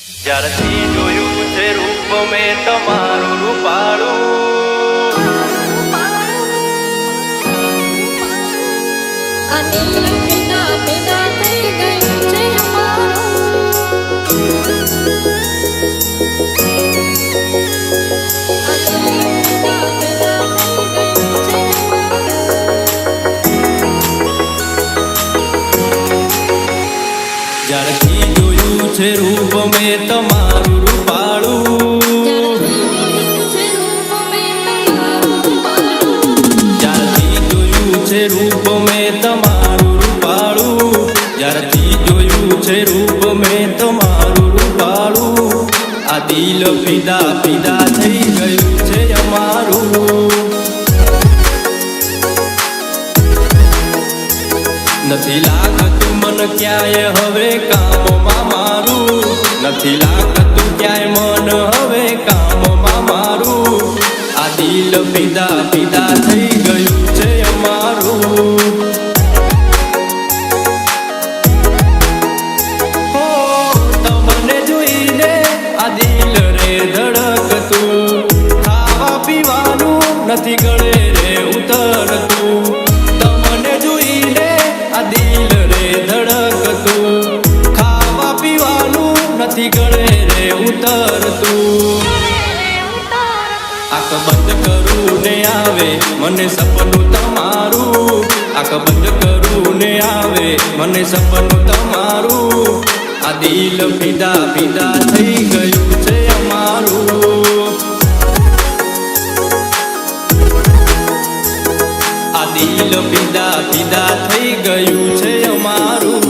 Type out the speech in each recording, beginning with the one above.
જ્યારથી જોયું છે રૂપ મેં તમારું રૂપાળું, અને પેદા પેદા થઈ ગયું છે જ્યારથી જોયું છે રૂપ મેં તમારું રૂપાળું, જ્યારથી જોયું છે રૂપ મેં તમારું રૂપાળું, જ્યારથી જોયું છે રૂપ મેં તમારું રૂપાળું, આ દિલ ફિદા ફિદા થઈ ગયું છે અમારું. નથી લાગતું મન ક્યાંય હવે કામમાં મારું, નથી લાગતું ક્યાંય મન હવે કામમાં મારું, આ દિલ ફિદા ફિદા થઈ ગયું છે અમારું. હો તમને જોઈને આ દિલ રે ધડકતું, ખાવા પીવાનું નથી ગળે રે ઉતરતું, તમને જોઈને આ દિલ રે ધડકતું, ખાવા પીવાનું નથી ગળે રે ઉતરતું. આંખ બંધ કરું ને આવે મને સપનું તમારું, આંખ બંધ કરું ને આવે મને સપનું તમારું, આ દિલ ફિદા ફિદા થઈ ગયું છે અમારું. આ દિલ ફિદા ફિદા થઈ ગયું છે અમારું.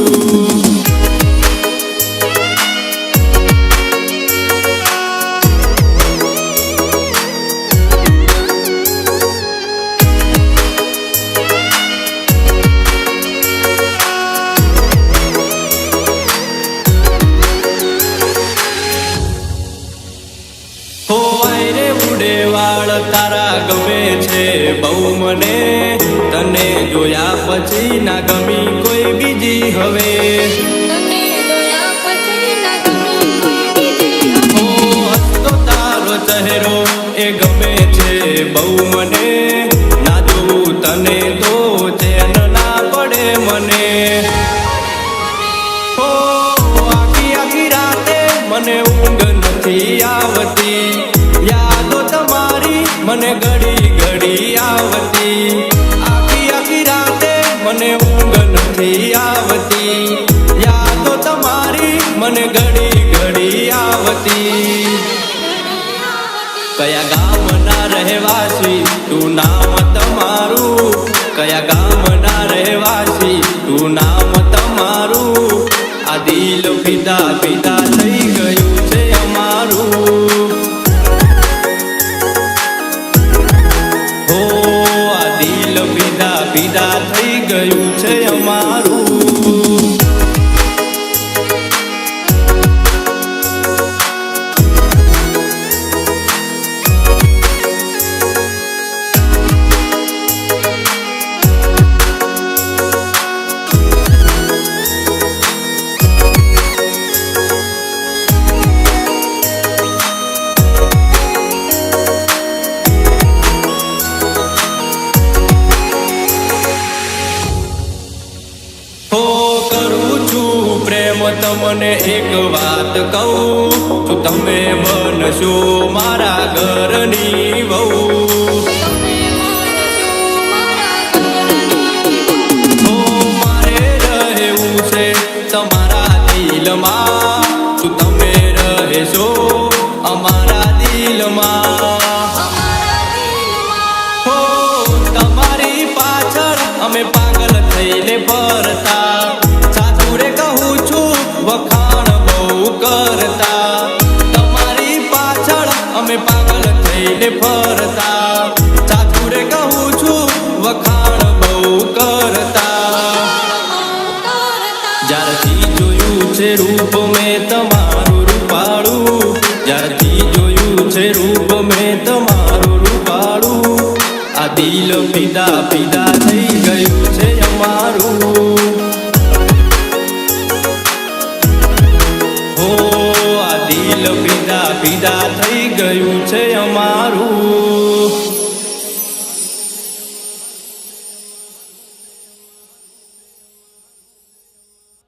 હો આયરે ઉડે વાળ તારા ગમે છે બહુ મને, તને જોયા પછી ના ગમી કોઈ બીજી હવે. હો હસતો તારો ચહેરો એ ગમે છે બહુ મને, ના જોઉં તને તો ચેન ના પડે મને. હો આખી આખી રાતે મને ઊંઘ નથી આવતી, યાદો તમારી મને ઘડી ઘડી આવતી, આખી આખી રાતે મને ઊંઘ નથી આવતી, યાદો તમારી મને ઘડી ઘડી આવતી. કયા ગામના રહેવાસી તું નામ તમારું, કયા ગામના રહેવાસી તું નામ તમારું, આ દિલ ફિદા ફિદા થઈ ગયું છે અમારું. હો આ દિલ ફિદા ફિદા થઈ ગયું છે અમારું. તમને એક વાત કહું, તો તમે બનશો મારા ઘરની વહુ. હો મારે રહેવું છે તમારા દિલમાં, તો તમે રહેશો અમારા દિલમાં. હો તમારી પાછળ અમે પાગલ થઈને ફરતા, સાચું રે કહું છું વખાણ બહુ કરતા, તમારી પાછળ અમે પાગલ થઈને ફરતા, સાચું રે કહું છું વખાણ બહુ કરતા. જ્યારથી જોયું છે રૂપ મેં તમારું રૂપાળું, જ્યારથી જોયું છે રૂપ મેં તમારું રૂપાળું, આ દિલ ફિદા ફિદા થઈ ગયું છે અમારું. દિલ ફિદા ફિદા થઈ ગયું છે અમારું.